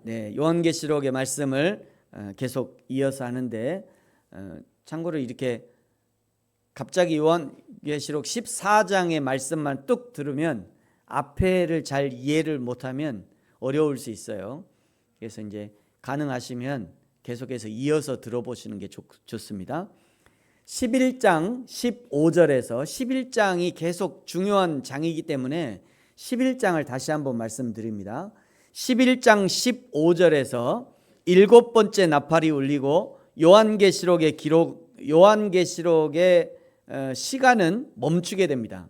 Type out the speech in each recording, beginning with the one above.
네, 요한계시록의 말씀을 계속 이어서 하는데, 참고로 이렇게 갑자기 요한계시록 14장의 말씀만 뚝 들으면 앞에를 잘 이해를 못하면 어려울 수 있어요. 그래서 이제 가능하시면 계속해서 이어서 들어보시는 게 좋습니다. 11장 15절에서 11장이 계속 중요한 장이기 때문에 11장을 다시 한번 말씀드립니다. 11장 15절에서 일곱 번째 나팔이 울리고 요한계시록의 시간은 멈추게 됩니다.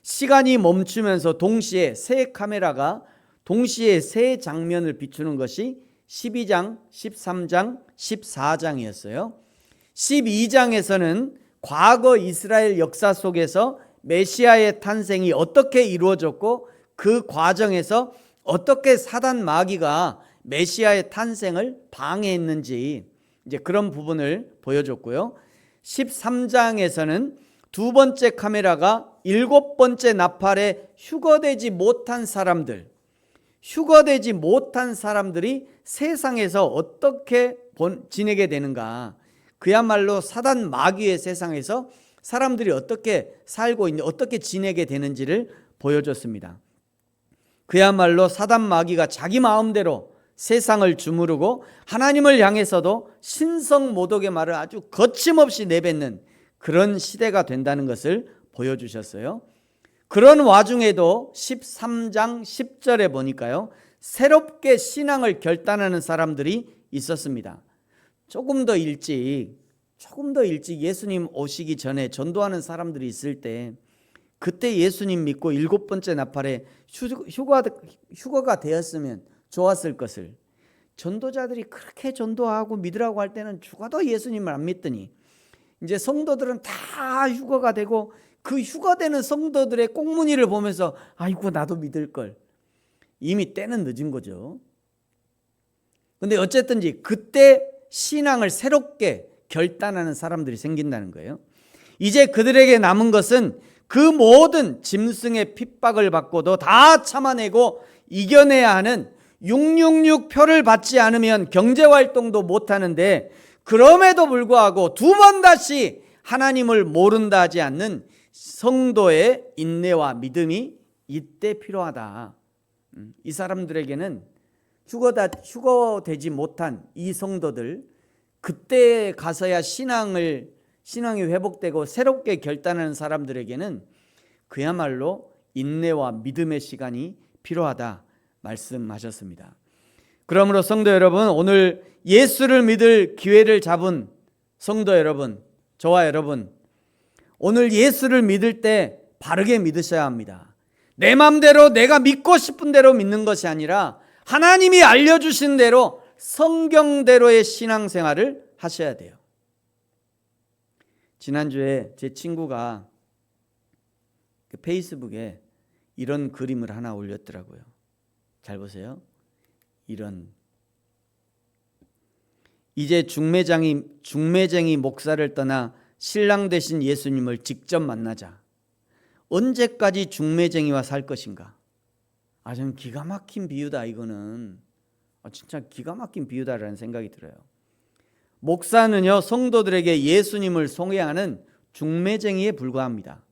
시간이 멈추면서 동시에 세 카메라가 동시에 세 장면을 비추는 것이 12장, 13장, 14장이었어요. 12장에서는 과거 이스라엘 역사 속에서 메시아의 탄생이 어떻게 이루어졌고 그 과정에서 어떻게 사단 마귀가 메시아의 탄생을 방해했는지 이제 그런 부분을 보여줬고요. 13장에서는 두 번째 카메라가 일곱 번째 나팔에 휴거되지 못한 사람들이 세상에서 어떻게 지내게 되는가, 그야말로 사단 마귀의 세상에서 사람들이 어떻게 살고 있는지, 어떻게 지내게 되는지를 보여줬습니다. 그야말로 사단 마귀가 자기 마음대로 세상을 주무르고 하나님을 향해서도 신성모독의 말을 아주 거침없이 내뱉는 그런 시대가 된다는 것을 보여주셨어요. 그런 와중에도 13장 10절에 보니까요, 새롭게 신앙을 결단하는 사람들이 있었습니다. 조금 더 일찍 예수님 오시기 전에 전도하는 사람들이 있을 때, 그때 예수님 믿고 일곱 번째 나팔에 휴거가 되었으면 좋았을 것을, 전도자들이 그렇게 전도하고 믿으라고 할 때는 죽어도 예수님을 안 믿더니 이제 성도들은 다 휴거가 되고 그 휴거되는 성도들의 꽁무니를 보면서 아이고 나도 믿을 걸. 이미 때는 늦은 거죠. 근데 어쨌든지 그때 신앙을 새롭게 결단하는 사람들이 생긴다는 거예요. 이제 그들에게 남은 것은 그 모든 짐승의 핍박을 받고도 다 참아내고 이겨내야 하는 666표를 받지 않으면 경제활동도 못하는데, 그럼에도 불구하고 두 번 다시 하나님을 모른다 하지 않는 성도의 인내와 믿음이 이때 필요하다. 이 사람들에게는 휴거되지 못한 이 성도들, 그때 가서야 신앙이 회복되고 새롭게 결단하는 사람들에게는 그야말로 인내와 믿음의 시간이 필요하다 말씀하셨습니다. 그러므로 성도 여러분, 오늘 예수를 믿을 기회를 잡은 성도 여러분, 저와 여러분, 오늘 예수를 믿을 때 바르게 믿으셔야 합니다. 내 마음대로 내가 믿고 싶은 대로 믿는 것이 아니라 하나님이 알려주신 대로 성경대로의 신앙생활을 하셔야 돼요. 지난주에 제 친구가 페이스북에 이런 그림을 하나 올렸더라고요. 잘 보세요. 이제 중매쟁이 목사를 떠나 신랑 되신 예수님을 직접 만나자. 언제까지 중매쟁이와 살 것인가? 좀 기가 막힌 비유다. 이거는 진짜 기가 막힌 비유다라는 생각이 들어요. 목사는요, 성도들에게 예수님을 소개하는 중매쟁이에 불과합니다.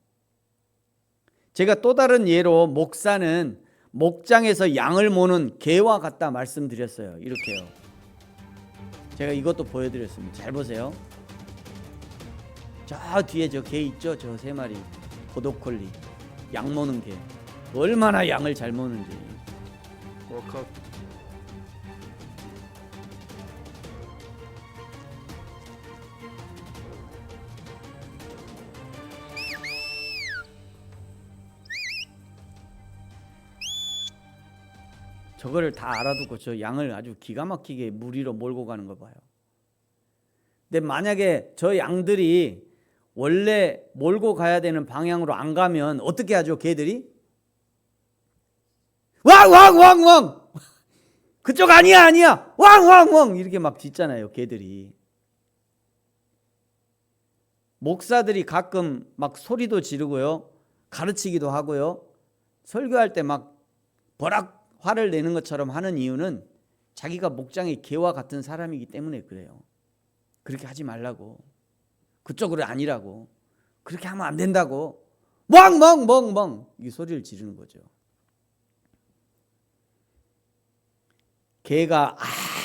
제가 또 다른 예로 목사는 목장에서 양을 모는 개와 같다 말씀드렸어요. 이렇게요. 제가 이것도 보여드렸습니다. 잘 보세요. 저 뒤에 저 개 있죠? 저 세 마리 보더콜리, 양 모는 개. 얼마나 양을 잘 모는지. 저거를 다 알아두고 저 양을 아주 기가 막히게 물 위로 몰고 가는 거 봐요. 근데 만약에 저 양들이 원래 몰고 가야 되는 방향으로 안 가면 어떻게 하죠? 개들이 왕왕왕왕 그쪽 아니야 왕왕왕 이렇게 막 짖잖아요. 개들이. 목사들이 가끔 막 소리도 지르고요, 가르치기도 하고요. 설교할 때 막 버락 화를 내는 것처럼 하는 이유는 자기가 목장의 개와 같은 사람이기 때문에 그래요. 그렇게 하지 말라고. 그쪽으로 아니라고. 그렇게 하면 안 된다고. 멍멍멍멍 이 소리를 지르는 거죠. 개가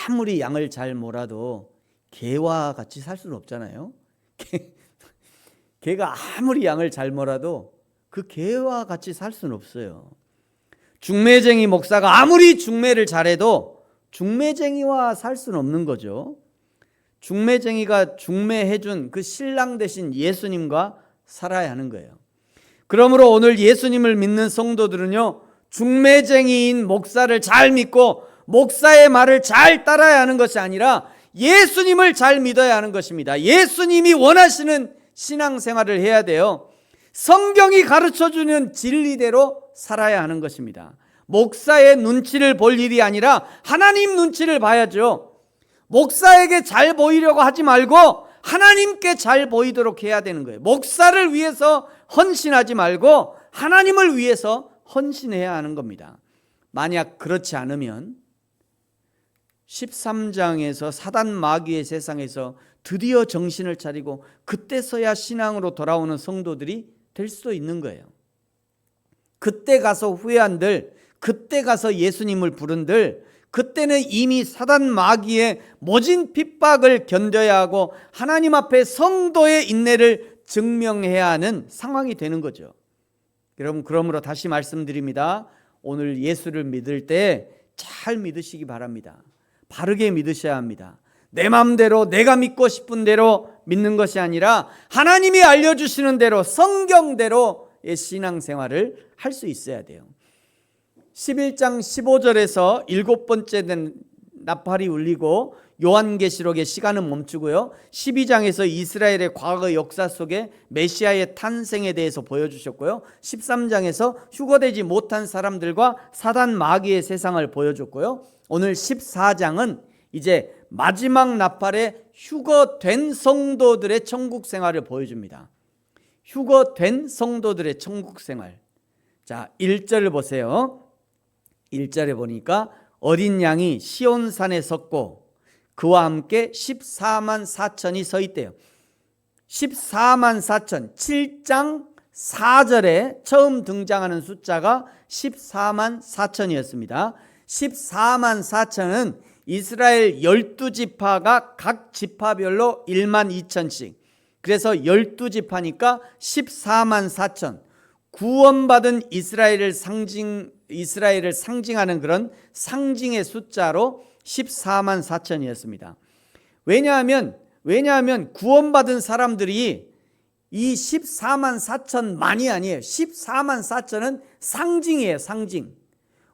아무리 양을 잘 몰아도 개와 같이 살 수는 없잖아요. 개가 아무리 양을 잘 몰아도 그 개와 같이 살 수는 없어요. 중매쟁이 목사가 아무리 중매를 잘해도 중매쟁이와 살 수는 없는 거죠. 중매쟁이가 중매해준 그 신랑 대신 예수님과 살아야 하는 거예요. 그러므로 오늘 예수님을 믿는 성도들은요, 중매쟁이인 목사를 잘 믿고 목사의 말을 잘 따라야 하는 것이 아니라 예수님을 잘 믿어야 하는 것입니다. 예수님이 원하시는 신앙생활을 해야 돼요. 성경이 가르쳐주는 진리대로 살아야 하는 것입니다. 목사의 눈치를 볼 일이 아니라 하나님 눈치를 봐야죠. 목사에게 잘 보이려고 하지 말고 하나님께 잘 보이도록 해야 되는 거예요. 목사를 위해서 헌신하지 말고 하나님을 위해서 헌신해야 하는 겁니다. 만약 그렇지 않으면 13장에서 사단 마귀의 세상에서 드디어 정신을 차리고 그때서야 신앙으로 돌아오는 성도들이 될 수도 있는 거예요. 그때 가서 후회한들, 그때 가서 예수님을 부른들, 그때는 이미 사단 마귀의 모진 핍박을 견뎌야 하고 하나님 앞에 성도의 인내를 증명해야 하는 상황이 되는 거죠. 여러분, 그러므로 다시 말씀드립니다. 오늘 예수를 믿을 때 잘 믿으시기 바랍니다. 바르게 믿으셔야 합니다. 내 마음대로 내가 믿고 싶은 대로 믿는 것이 아니라 하나님이 알려주시는 대로 성경대로의 신앙생활을 할 수 있어야 돼요. 11장 15절에서 7번째 된 나팔이 울리고 요한계시록의 시간은 멈추고요, 12장에서 이스라엘의 과거 역사 속에 메시아의 탄생에 대해서 보여주셨고요, 13장에서 휴거되지 못한 사람들과 사단 마귀의 세상을 보여줬고요, 오늘 14장은 이제 마지막 나팔에 휴거된 성도들의 천국 생활을 보여줍니다. 휴거된 성도들의 천국 생활. 자, 1절을 보세요. 1절에 보니까 어린 양이 시온산에 섰고 그와 함께 14만 4천이 서 있대요. 14만 4천, 7장 4절에 처음 등장하는 숫자가 14만 4천이었습니다. 14만 4천은 이스라엘 12지파가 각 지파별로 1만 2천씩, 그래서 12지파니까 14만 4천, 구원받은 이스라엘을 상징하는 그런 상징의 숫자로 14만 4천이었습니다. 왜냐하면 구원받은 사람들이 이 14만 4천만이 아니에요. 14만 4천은 상징이에요, 상징.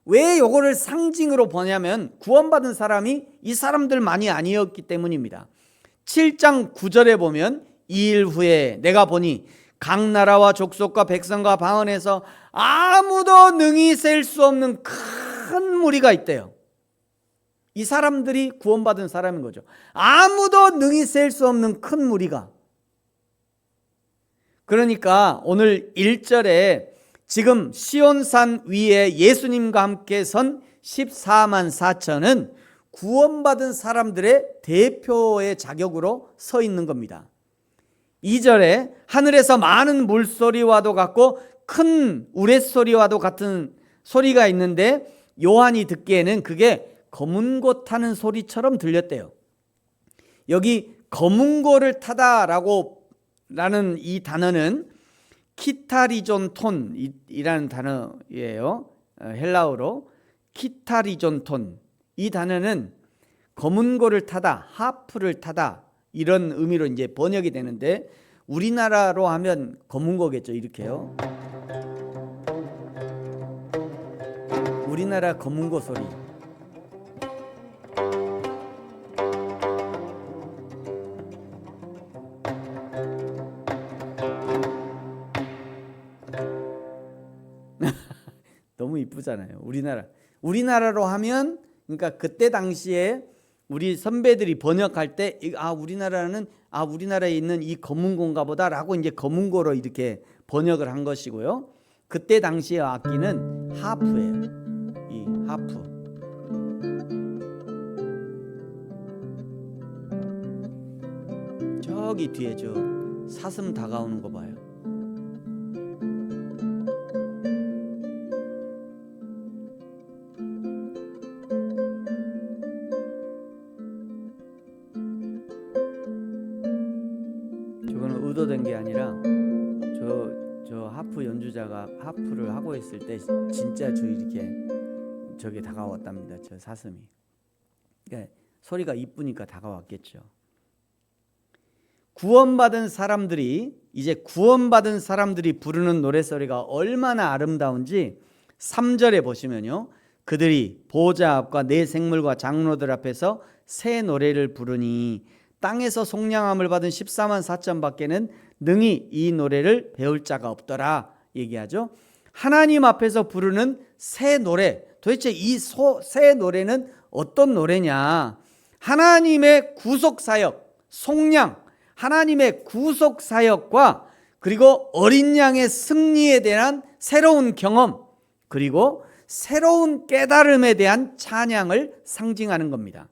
왜 이거를 상징으로 보냐면 구원받은 사람이 이 사람들만이 아니었기 때문입니다. 7장 9절에 보면 2일 후에 내가 보니 각 나라와 족속과 백성과 방언에서 아무도 능히 셀 수 없는 큰 무리가 있대요. 이 사람들이 구원받은 사람인 거죠. 아무도 능히 셀 수 없는 큰 무리가. 그러니까 오늘 1절에 지금 시온산 위에 예수님과 함께 선 14만 4천은 구원받은 사람들의 대표의 자격으로 서 있는 겁니다. 2절에 하늘에서 많은 물소리와도 같고 큰 우레소리와도 같은 소리가 있는데 요한이 듣기에는 그게 검은고 타는 소리처럼 들렸대요. 여기 검은고를 타다라는 이 단어는 키타리존톤이라는 단어예요. 헬라어로 키타리존톤. 이 단어는 검은고를 타다, 하프를 타다 이런 의미로 이제 번역이 되는데 우리나라로 하면 검은고겠죠. 이렇게요. 우리나라 검은고 소리. 너무 이쁘잖아요. 우리나라로 하면, 그러니까 그때 당시에 우리 선배들이 번역할 때 우리나라에 있는 이 검은고인가 보다라고 이제 검은고로 이렇게 번역을 한 것이고요. 그때 당시의 악기는 하프예요. 이 하프. 저기 뒤에 저 사슴 다가오는 거 봐요. 저거는 의도된 게 아니라 저 하프 연주자가 하프를 하고 있을 때 진짜 저 이렇게 저게 다가왔답니다. 저 사슴이. 그러니까 소리가 이쁘니까 다가왔겠죠. 구원받은 사람들이 부르는 노래소리가 얼마나 아름다운지 3절에 보시면요. 그들이 보좌 앞과 내 생물과 장로들 앞에서 새 노래를 부르니 땅에서 속량함을 받은 14만 4천 밖에는 능히 이 노래를 배울 자가 없더라 얘기하죠. 하나님 앞에서 부르는 새 노래, 도대체 이 새 노래는 어떤 노래냐? 하나님의 구속사역, 속량, 하나님의 구속사역과 그리고 어린 양의 승리에 대한 새로운 경험, 그리고 새로운 깨달음에 대한 찬양을 상징하는 겁니다.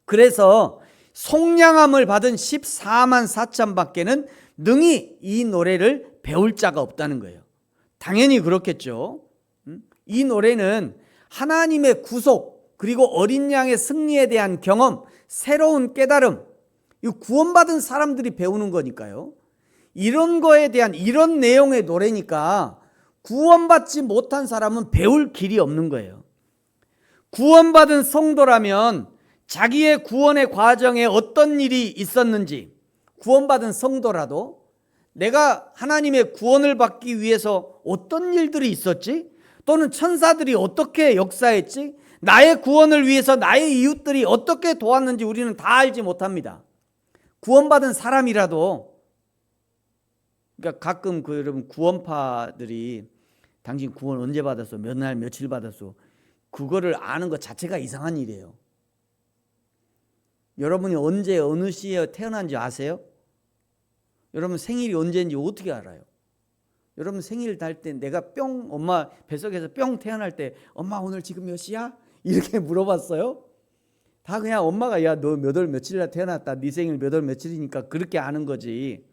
그래서 속량함을 받은 14만 4천 밖에는 능히 이 노래를 배울 자가 없다는 거예요. 당연히 그렇겠죠. 이 노래는 하나님의 구속, 그리고 어린 양의 승리에 대한 경험, 새로운 깨달음, 이 구원받은 사람들이 배우는 거니까요. 이런 거에 대한 이런 내용의 노래니까 구원받지 못한 사람은 배울 길이 없는 거예요. 구원받은 성도라면 자기의 구원의 과정에 어떤 일이 있었는지, 구원받은 성도라도 내가 하나님의 구원을 받기 위해서 어떤 일들이 있었지? 또는 천사들이 어떻게 역사했지? 나의 구원을 위해서 나의 이웃들이 어떻게 도왔는지 우리는 다 알지 못합니다. 구원받은 사람이라도, 그러니까 가끔 여러분 구원파들이 당신 구원 언제 받았어? 몇 날 며칠 받았어? 그거를 아는 것 자체가 이상한 일이에요. 여러분이 언제 어느 시에 태어난지 아세요? 여러분 생일이 언제인지 어떻게 알아요? 여러분 생일 날 때 내가 엄마 뱃속에서 태어날 때 엄마 오늘 지금 몇 시야? 이렇게 물어봤어요? 다 그냥 엄마가 야 너 몇 월 며칠이라 태어났다, 네 생일 몇 월 며칠이니까 그렇게 아는 거지.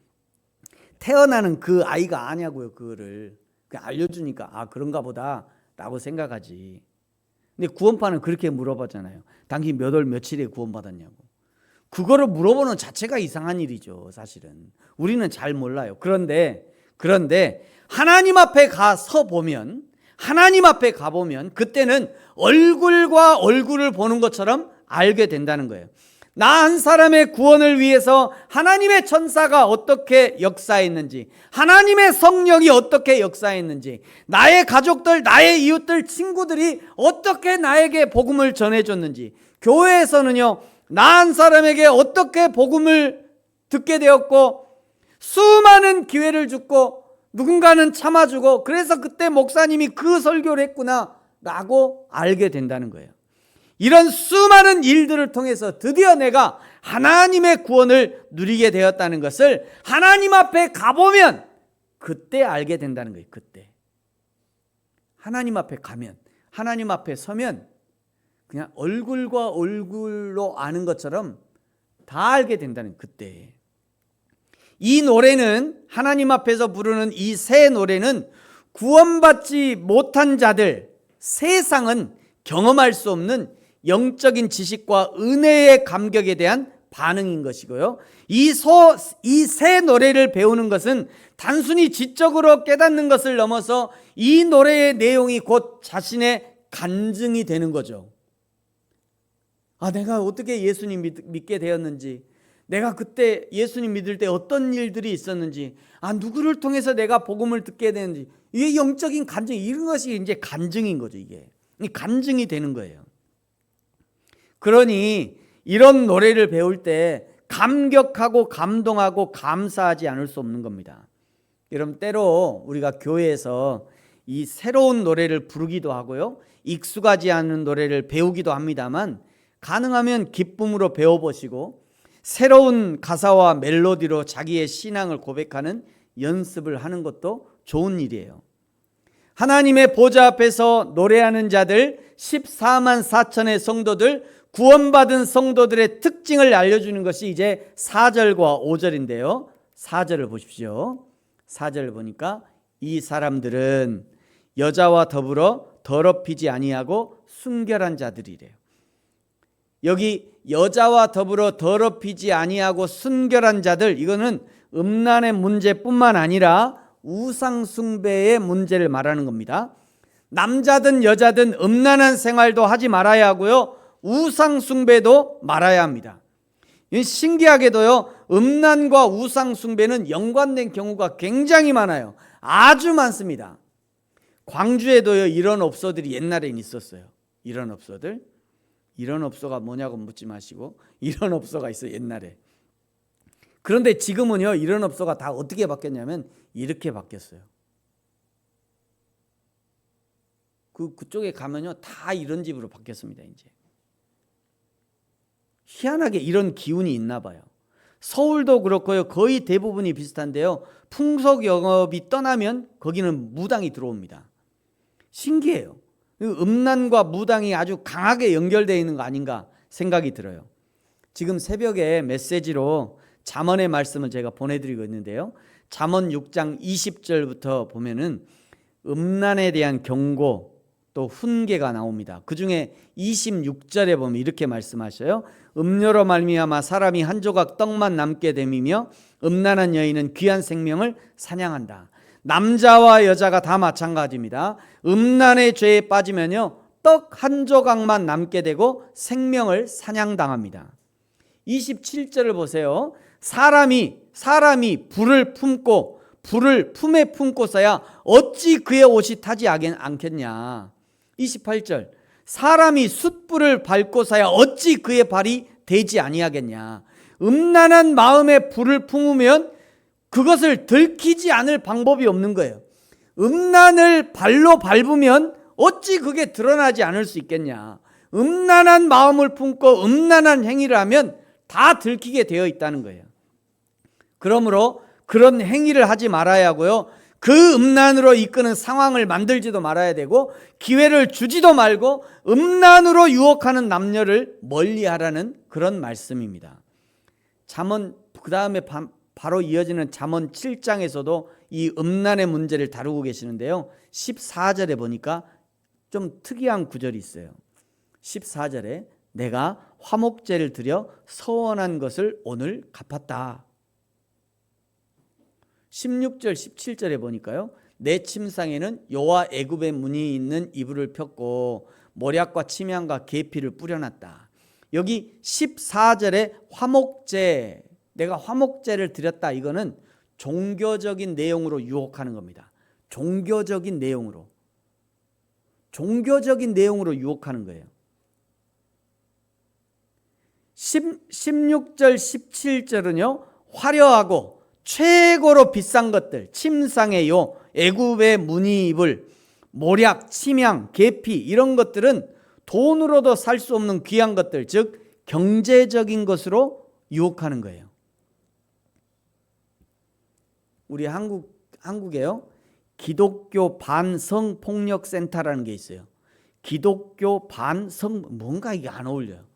태어나는 그 아이가 아냐고요. 그거를 그냥 알려주니까 아 그런가 보다 라고 생각하지. 근데 구원파는 그렇게 물어봤잖아요. 당신 몇 월 며칠에 구원받았냐고. 그거를 물어보는 자체가 이상한 일이죠. 사실은 우리는 잘 몰라요. 그런데 하나님 앞에 가보면 그때는 얼굴과 얼굴을 보는 것처럼 알게 된다는 거예요. 나 한 사람의 구원을 위해서 하나님의 천사가 어떻게 역사했는지, 하나님의 성령이 어떻게 역사했는지, 나의 가족들, 나의 이웃들, 친구들이 어떻게 나에게 복음을 전해줬는지, 교회에서는요 나 한 사람에게 어떻게 복음을 듣게 되었고 수많은 기회를 주고 누군가는 참아주고 그래서 그때 목사님이 그 설교를 했구나 라고 알게 된다는 거예요. 이런 수많은 일들을 통해서 드디어 내가 하나님의 구원을 누리게 되었다는 것을 하나님 앞에 가보면 그때 알게 된다는 거예요. 그때 하나님 앞에 가면, 하나님 앞에 서면 그냥 얼굴과 얼굴로 아는 것처럼 다 알게 된다는 그때. 이 노래는, 하나님 앞에서 부르는 이 새 노래는 구원받지 못한 자들, 세상은 경험할 수 없는 영적인 지식과 은혜의 감격에 대한 반응인 것이고요. 이 새 노래를 배우는 것은 단순히 지적으로 깨닫는 것을 넘어서 이 노래의 내용이 곧 자신의 간증이 되는 거죠. 아, 내가 어떻게 예수님 믿게 되었는지, 내가 그때 예수님 믿을 때 어떤 일들이 있었는지, 아, 누구를 통해서 내가 복음을 듣게 되는지, 이게 영적인 간증, 이런 것이 이제 간증인 거죠. 이게 간증이 되는 거예요. 그러니 이런 노래를 배울 때 감격하고 감동하고 감사하지 않을 수 없는 겁니다. 여러분, 때로 우리가 교회에서 이 새로운 노래를 부르기도 하고요, 익숙하지 않은 노래를 배우기도 합니다만, 가능하면 기쁨으로 배워보시고 새로운 가사와 멜로디로 자기의 신앙을 고백하는 연습을 하는 것도 좋은 일이에요. 하나님의 보좌 앞에서 노래하는 자들 14만 4천의 성도들, 구원받은 성도들의 특징을 알려주는 것이 이제 4절과 5절인데요 4절을 보십시오. 4절을 보니까 이 사람들은 여자와 더불어 더럽히지 아니하고 순결한 자들이래요. 여기 여자와 더불어 더럽히지 아니하고 순결한 자들, 이거는 음란의 문제뿐만 아니라 우상 숭배의 문제를 말하는 겁니다. 남자든 여자든 음란한 생활도 하지 말아야 하고요, 우상 숭배도 말아야 합니다. 신기하게도요, 음란과 우상 숭배는 연관된 경우가 굉장히 많아요. 아주 많습니다. 광주에도요 이런 업소들이 옛날엔 있었어요. 이런 업소들. 이런 업소가 뭐냐고 묻지 마시고 이런 업소가 있어요 옛날에. 그런데 지금은요 이런 업소가 다 어떻게 바뀌었냐면 이렇게 바뀌었어요. 그쪽에 가면요 다 이런 집으로 바뀌었습니다. 이제 희한하게 이런 기운이 있나 봐요. 서울도 그렇고요 거의 대부분이 비슷한데요, 풍속 영업이 떠나면 거기는 무당이 들어옵니다. 신기해요. 음란과 무당이 아주 강하게 연결되어 있는 거 아닌가 생각이 들어요. 지금 새벽에 메시지로 잠언의 말씀을 제가 보내드리고 있는데요, 잠언 6장 20절부터 보면은 음란에 대한 경고 또 훈계가 나옵니다. 그 중에 26절에 보면 이렇게 말씀하셔요. 음료로 말미암아 사람이 한 조각 떡만 남게 됨이며 음란한 여인은 귀한 생명을 사냥한다. 남자와 여자가 다 마찬가지입니다. 음란의 죄에 빠지면요 떡 한 조각만 남게 되고 생명을 사냥당합니다. 27절을 보세요. 사람이 불을 품고 불을 품에 품고서야 어찌 그의 옷이 타지 않겠냐. 28절 사람이 숯불을 밟고서야 어찌 그의 발이 되지 아니하겠냐. 음란한 마음에 불을 품으면 그것을 들키지 않을 방법이 없는 거예요. 음란을 발로 밟으면 어찌 그게 드러나지 않을 수 있겠냐. 음란한 마음을 품고 음란한 행위를 하면 다 들키게 되어 있다는 거예요. 그러므로 그런 행위를 하지 말아야 하고요, 그 음란으로 이끄는 상황을 만들지도 말아야 되고 기회를 주지도 말고 음란으로 유혹하는 남녀를 멀리하라는 그런 말씀입니다. 잠언 그 다음에 바로 이어지는 잠언 7장에서도 이 음란의 문제를 다루고 계시는데요, 14절에 보니까 좀 특이한 구절이 있어요. 14절에 내가 화목제를 드려 서원한 것을 오늘 갚았다. 16절 17절에 보니까요, 내 침상에는 여호와 애굽의 문이 있는 이불을 폈고 모략과 침향과 계피를 뿌려놨다. 여기 14절에 화목제, 내가 화목제를 드렸다, 이거는 종교적인 내용으로 유혹하는 겁니다. 종교적인 내용으로 유혹하는 거예요. 16절 17절은요 화려하고 최고로 비싼 것들, 침상에요 애굽의 무늬이불, 모략, 침향, 계피, 이런 것들은 돈으로도 살 수 없는 귀한 것들, 즉 경제적인 것으로 유혹하는 거예요. 우리 한국에요 기독교 반성폭력센터라는 게 있어요. 기독교 반성, 뭔가 이게 안 어울려요.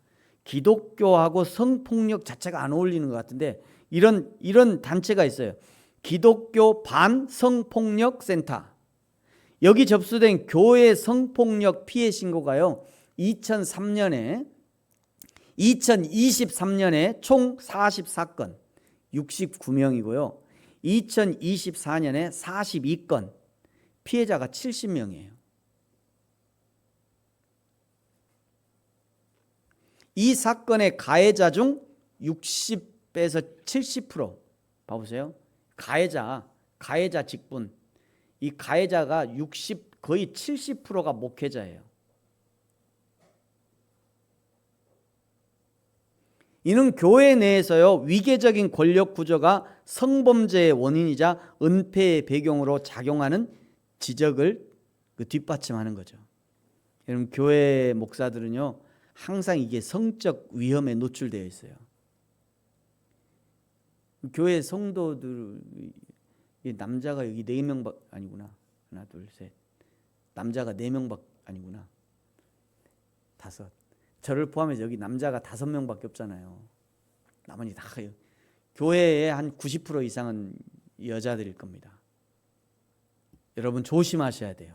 기독교하고 성폭력 자체가 안 어울리는 것 같은데 이런 단체가 있어요. 기독교 반성폭력센터. 여기 접수된 교회 성폭력 피해 신고가요 2023년에 총 44건 69명이고요 2024년에 42건, 피해자가 70명이에요. 이 사건의 가해자 중 60에서 70% 봐보세요. 가해자 직분, 이 가해자가 거의 70%가 목회자예요. 이는 교회 내에서요 위계적인 권력 구조가 성범죄의 원인이자 은폐의 배경으로 작용하는 지적을 뒷받침하는 거죠. 여러분, 교회 목사들은요 항상 이게 성적 위험에 노출되어 있어요. 교회 성도들, 남자가 여기 4명 아니구나. 하나, 둘, 셋, 남자가 4명밖에 아니구나. 5. 저를 포함해서 여기 남자가 5명밖에 없잖아요. 나머지 다 교회의 한 90% 이상은 여자들일 겁니다. 여러분 조심하셔야 돼요.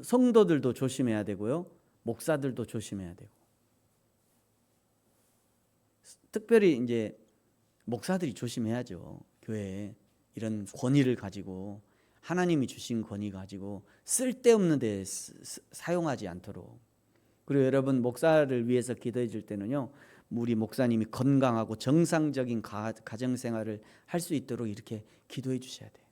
성도들도 조심해야 되고요. 목사들도 조심해야 되고. 특별히 이제 목사들이 조심해야죠. 교회에 이런 권위를 가지고 하나님이 주신 권위 가지고 쓸데없는 데 사용하지 않도록. 그리고 여러분 목사를 위해서 기도해 줄 때는요, 우리 목사님이 건강하고 정상적인 가정생활을 할 수 있도록 이렇게 기도해 주셔야 돼요.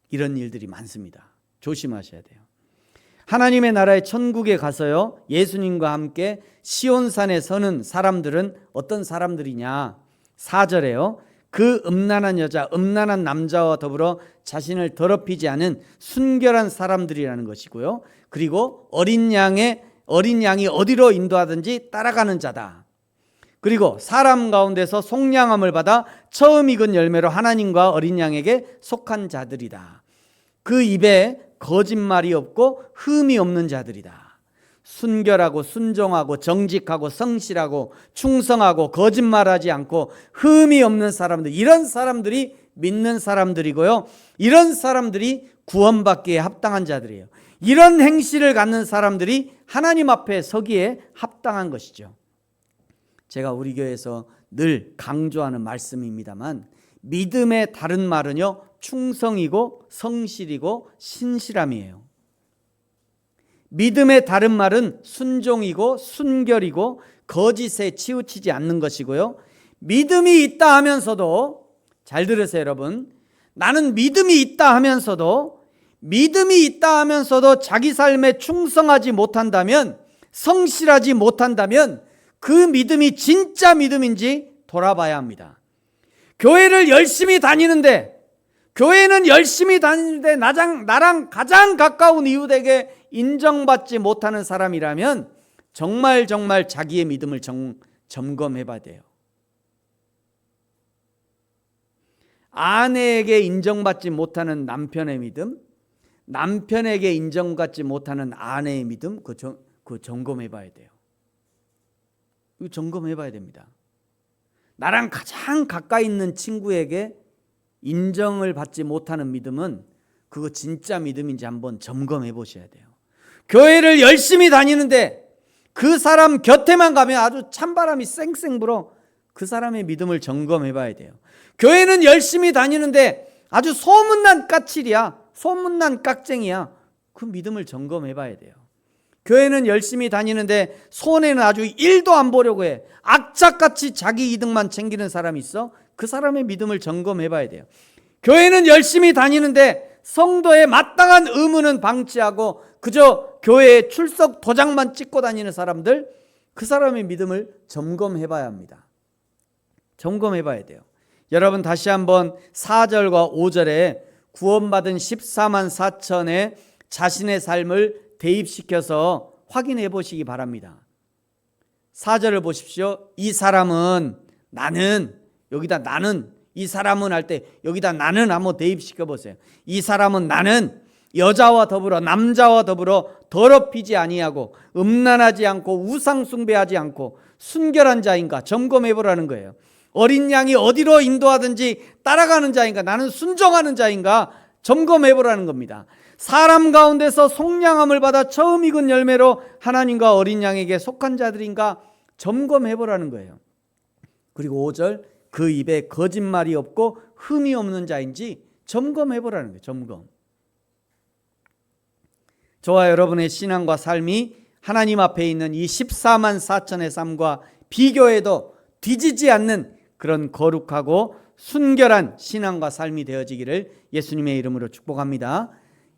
이런 일들이 많습니다. 조심하셔야 돼요. 하나님의 나라의 천국에 가서요, 예수님과 함께 시온산에 서는 사람들은 어떤 사람들이냐? 4절에요. 그 음란한 여자, 음란한 남자와 더불어 자신을 더럽히지 않은 순결한 사람들이라는 것이고요. 그리고 어린 양이 어디로 인도하든지 따라가는 자다. 그리고 사람 가운데서 속량함을 받아 처음 익은 열매로 하나님과 어린 양에게 속한 자들이다. 그 입에 거짓말이 없고 흠이 없는 자들이다. 순결하고 순종하고 정직하고 성실하고 충성하고 거짓말하지 않고 흠이 없는 사람들, 이런 사람들이 믿는 사람들이고요. 이런 사람들이 구원받기에 합당한 자들이에요. 이런 행실을 갖는 사람들이 하나님 앞에 서기에 합당한 것이죠. 제가 우리 교회에서 늘 강조하는 말씀입니다만, 믿음의 다른 말은요, 충성이고 성실이고 신실함이에요. 믿음의 다른 말은 순종이고 순결이고 거짓에 치우치지 않는 것이고요. 믿음이 있다 하면서도, 잘 들으세요 여러분, 나는 믿음이 있다 하면서도 자기 삶에 충성하지 못한다면, 성실하지 못한다면 그 믿음이 진짜 믿음인지 돌아봐야 합니다. 교회는 열심히 다니는데 나랑 가장 가까운 이웃에게 인정받지 못하는 사람이라면 정말 자기의 믿음을 점검해 봐야 돼요. 아내에게 인정받지 못하는 남편의 믿음, 남편에게 인정받지 못하는 아내의 믿음, 그거 점검해 봐야 돼요. 이거 점검해 봐야 됩니다. 나랑 가장 가까이 있는 친구에게 인정을 받지 못하는 믿음은 그거 진짜 믿음인지 한번 점검해 보셔야 돼요. 교회를 열심히 다니는데 그 사람 곁에만 가면 아주 찬바람이 쌩쌩 불어. 그 사람의 믿음을 점검해 봐야 돼요. 교회는 열심히 다니는데 아주 소문난 까칠이야, 소문난 깍쟁이야. 그 믿음을 점검해 봐야 돼요. 교회는 열심히 다니는데 손해는 아주 1도 안 보려고 해. 악착같이 자기 이득만 챙기는 사람이 있어. 그 사람의 믿음을 점검해 봐야 돼요. 교회는 열심히 다니는데 성도의 마땅한 의무는 방치하고 그저 교회에 출석 도장만 찍고 다니는 사람들, 그 사람의 믿음을 점검해 봐야 합니다. 점검해 봐야 돼요. 여러분 다시 한번 4절과 5절에 구원받은 14만 4천의 자신의 삶을 대입시켜서 확인해 보시기 바랍니다. 4절을 보십시오. 이 사람은 나는, 여기다 나는, 이 사람은 할 때 여기다 나는 한번 대입시켜 보세요. 이 사람은 나는 여자와 더불어 남자와 더불어 더럽히지 아니하고 음란하지 않고 우상 숭배하지 않고 순결한 자인가 점검해 보라는 거예요. 어린 양이 어디로 인도하든지 따라가는 자인가, 나는 순종하는 자인가 점검해 보라는 겁니다. 사람 가운데서 속량함을 받아 처음 익은 열매로 하나님과 어린 양에게 속한 자들인가 점검해 보라는 거예요. 그리고 5절, 그 입에 거짓말이 없고 흠이 없는 자인지 점검해 보라는 거예요. 점검. 저와 여러분의 신앙과 삶이 하나님 앞에 있는 이 14만 4천의 삶과 비교해도 뒤지지 않는 그런 거룩하고 순결한 신앙과 삶이 되어지기를 예수님의 이름으로 축복합니다.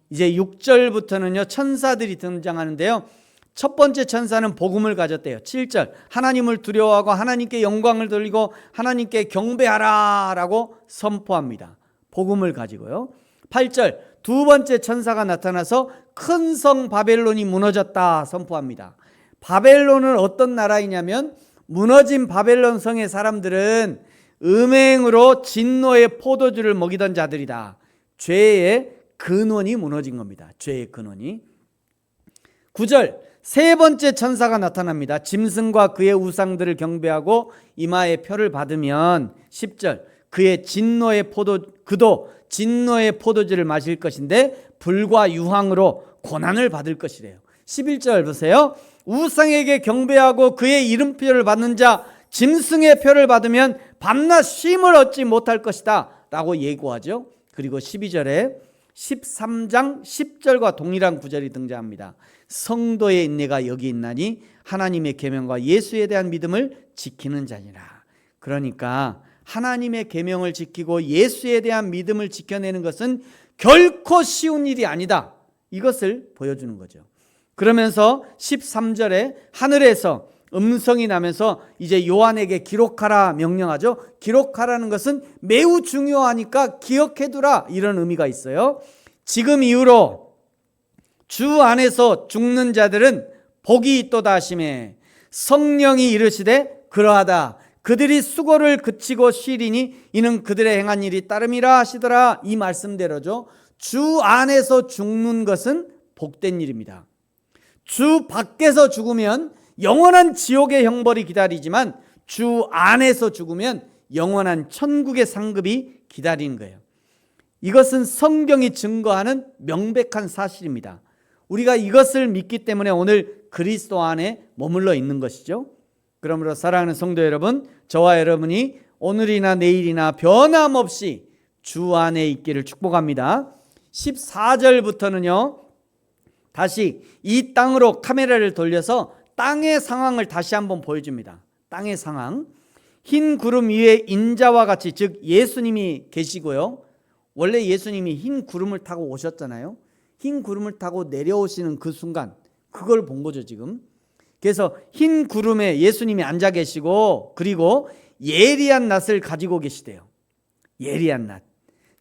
이제 6절부터는요 천사들이 등장하는데요, 첫 번째 천사는 복음을 가졌대요. 7절, 하나님을 두려워하고 하나님께 영광을 돌리고 하나님께 경배하라 라고 선포합니다. 복음을 가지고요. 8절, 두 번째 천사가 나타나서 큰 성 바벨론이 무너졌다 선포합니다. 바벨론은 어떤 나라이냐면, 무너진 바벨론 성의 사람들은 음행으로 진노의 포도주를 먹이던 자들이다. 죄의 근원이 무너진 겁니다. 죄의 근원이. 9절, 세 번째 천사가 나타납니다. 짐승과 그의 우상들을 경배하고 이마에 표를 받으면 10절, 그도 진노의 포도주를 마실 것인데 불과 유황으로 고난을 받을 것이래요. 11절 보세요. 우상에게 경배하고 그의 이름표를 받는 자, 짐승의 표를 받으면 밤낮 쉼을 얻지 못할 것이다 라고 예고하죠. 그리고 12절에 13장 10절과 동일한 구절이 등장합니다. 성도의 인내가 여기 있나니 하나님의 계명과 예수에 대한 믿음을 지키는 자니라. 그러니까 하나님의 계명을 지키고 예수에 대한 믿음을 지켜내는 것은 결코 쉬운 일이 아니다. 이것을 보여주는 거죠. 그러면서 13절에 하늘에서 음성이 나면서 이제 요한에게 기록하라 명령하죠. 기록하라는 것은 매우 중요하니까 기억해두라, 이런 의미가 있어요. 지금 이후로 주 안에서 죽는 자들은 복이 있도다 하시매 성령이 이르시되 그러하다. 그들이 수고를 그치고 쉬리니 이는 그들의 행한 일이 따름이라 하시더라. 이 말씀대로죠. 주 안에서 죽는 것은 복된 일입니다. 주 밖에서 죽으면 영원한 지옥의 형벌이 기다리지만 주 안에서 죽으면 영원한 천국의 상급이 기다리는 거예요. 이것은 성경이 증거하는 명백한 사실입니다. 우리가 이것을 믿기 때문에 오늘 그리스도 안에 머물러 있는 것이죠. 그러므로 사랑하는 성도 여러분, 저와 여러분이 오늘이나 내일이나 변함없이 주 안에 있기를 축복합니다. 14절부터는요, 다시 이 땅으로 카메라를 돌려서 땅의 상황을 다시 한번 보여줍니다. 땅의 상황. 흰 구름 위에 인자와 같이, 즉 예수님이 계시고요. 원래 예수님이 흰 구름을 타고 오셨잖아요. 흰 구름을 타고 내려오시는 그 순간, 그걸 본 거죠 지금. 그래서 흰 구름에 예수님이 앉아 계시고, 그리고 예리한 낫을 가지고 계시대요. 예리한 낫.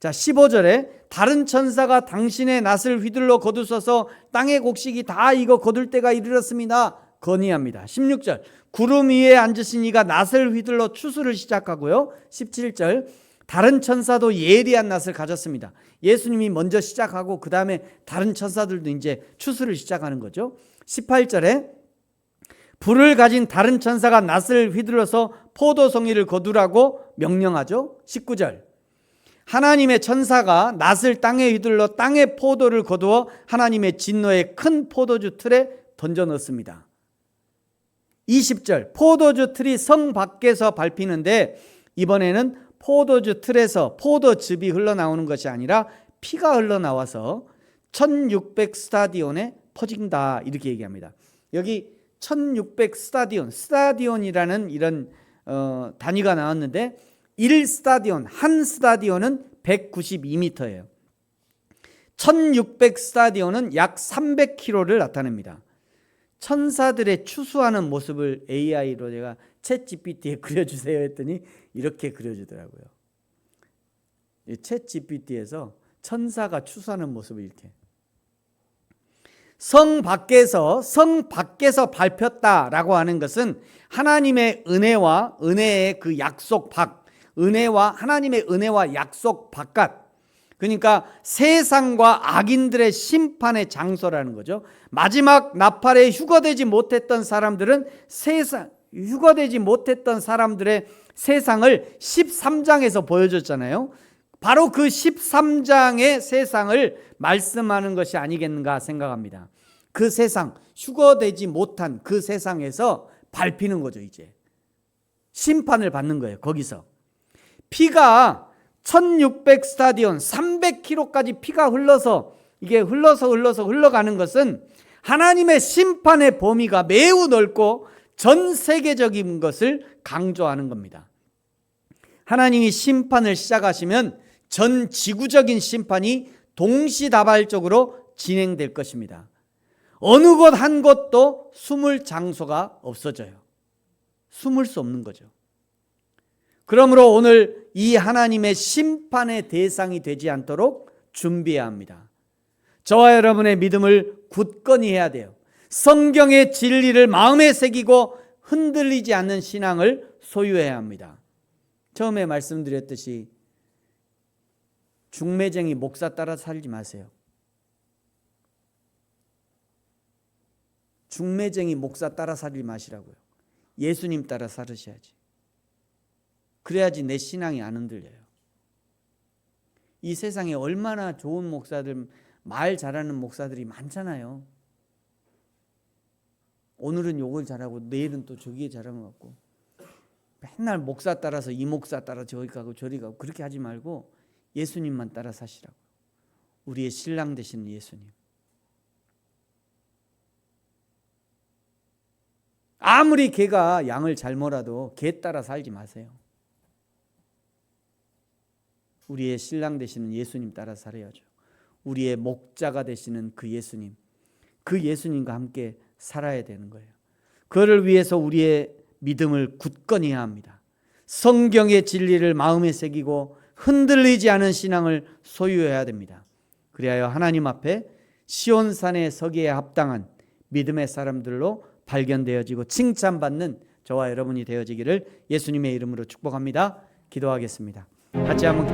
자, 15절에 다른 천사가 당신의 낫을 휘둘러 거두셔서 땅의 곡식이 다 익어 거둘 때가 이르렀습니다. 건의합니다. 16절, 구름 위에 앉으신 이가 낫을 휘둘러 추수를 시작하고요. 17절, 다른 천사도 예리한 낫을 가졌습니다. 예수님이 먼저 시작하고 그 다음에 다른 천사들도 이제 추수를 시작하는 거죠. 18절에 불을 가진 다른 천사가 낫을 휘둘러서 포도송이를 거두라고 명령하죠. 19절, 하나님의 천사가 낫을 땅에 휘둘러 땅의 포도를 거두어 하나님의 진노의 큰 포도주 틀에 던져 넣습니다. 20절, 포도주 틀이 성 밖에서 밟히는데 이번에는 포도주 틀에서 포도즙이 흘러나오는 것이 아니라 피가 흘러나와서 1600 스타디온에 퍼진다, 이렇게 얘기합니다. 여기 1600 스타디온이라는 이런 단위가 나왔는데 1스타디온, 한 스타디온은 192m예요. 1600 스타디온은 약 300km를 나타냅니다. 천사들의 추수하는 모습을 AI로 제가 챗GPT에 그려주세요 했더니 이렇게 그려주더라고요. 챗GPT에서 천사가 추수하는 모습을 이렇게. 성 밖에서 밟혔다라고 하는 것은 하나님의 은혜의 그 약속 밖, 하나님의 은혜와 약속 바깥, 그러니까 세상과 악인들의 심판의 장소라는 거죠. 마지막 나팔에 휴거되지 못했던 사람들은 휴거되지 못했던 사람들의 세상을 13장에서 보여줬잖아요. 바로 그 13장의 세상을 말씀하는 것이 아니겠는가 생각합니다. 그 세상, 휴거되지 못한 그 세상에서 밟히는 거죠. 이제 심판을 받는 거예요. 거기서 피가 1600 스타디온 300km까지 피가 흘러서 흘러가는 것은 하나님의 심판의 범위가 매우 넓고 전 세계적인 것을 강조하는 겁니다. 하나님이 심판을 시작하시면 전 지구적인 심판이 동시다발적으로 진행될 것입니다. 어느 곳 한 곳도 숨을 장소가 없어져요. 숨을 수 없는 거죠. 그러므로 오늘 이 하나님의 심판의 대상이 되지 않도록 준비해야 합니다. 저와 여러분의 믿음을 굳건히 해야 돼요. 성경의 진리를 마음에 새기고 흔들리지 않는 신앙을 소유해야 합니다. 처음에 말씀드렸듯이 중매쟁이 목사 따라 살지 마세요. 중매쟁이 목사 따라 살지 마시라고요. 예수님 따라 살으셔야지. 그래야지 내 신앙이 안 흔들려요. 이 세상에 얼마나 좋은 목사들, 말 잘하는 목사들이 많잖아요. 오늘은 요걸 잘하고 내일은 또 저기에 잘하는 것 같고, 맨날 목사 따라서 이 목사 따라 저기 가고 저리 가고 그렇게 하지 말고 예수님만 따라 사시라고. 우리의 신랑 되시는 예수님. 아무리 개가 양을 잘 몰아도 개 따라 살지 마세요. 우리의 신랑 되시는 예수님 따라 살아야죠. 우리의 목자가 되시는 그 예수님, 그 예수님과 함께 살아야 되는 거예요. 그를 위해서 우리의 믿음을 굳건히 해야 합니다. 성경의 진리를 마음에 새기고 흔들리지 않은 신앙을 소유해야 됩니다. 그리하여 하나님 앞에 시온산에 서기에 합당한 믿음의 사람들로 발견되어지고 칭찬받는 저와 여러분이 되어지기를 예수님의 이름으로 축복합니다. 기도하겠습니다. 같이 한번